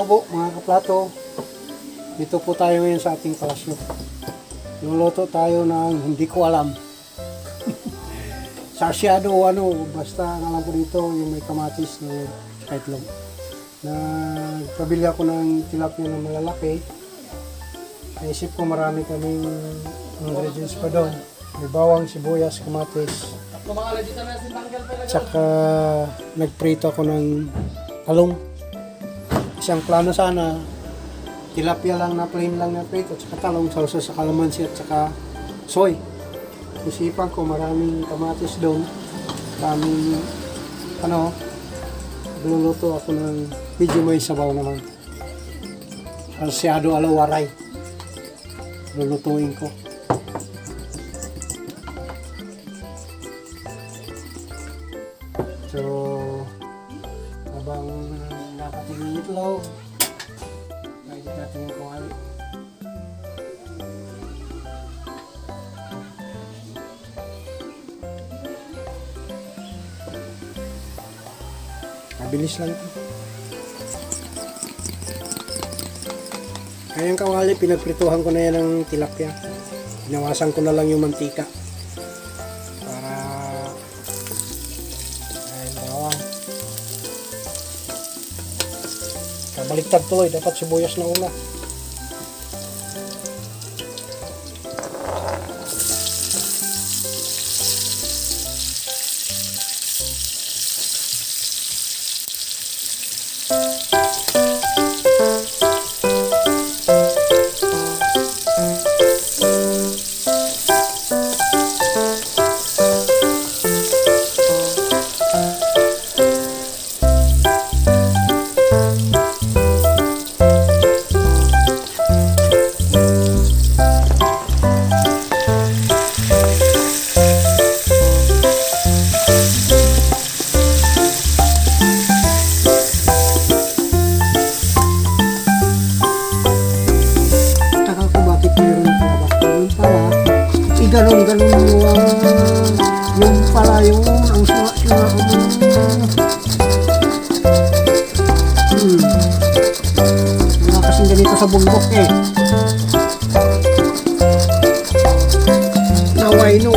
po mga kaplato, dito po tayo ngayon sa ating palasyo. Luluto tayo ng hindi ko alam. Sarsiado o ano, basta ang alam ko dito yung may kamatis na itlog. Nagpabili ako ng tilapia na malalaki. Naisip ko marami kaming ingredients pa doon. May bawang, sibuyas, kamatis. Tsaka nagprito ako ng talong. Isang plano sana, tilapia lang na plain lang na prito, tsaka talong, salsa sa kalamansi at tsaka soy. Isipan ko maraming kamatis doon. Maraming luluto ako ng medyo may sabaw naman. Sarsiadong waray. Lulutuin ko. So, habang nakatingin itlog, pwede natin yung kawali. Mabilis lang ito. Kaya yung kawali, pinagprituhan ko na yan ng tilapia. Pinawasan ko na lang yung mantika. Para bawang. Kabaliktad tuloy, dapat sibuyas na una. Ganon yung pala yung ang suwa wala kasing ganito sa bundok naway no.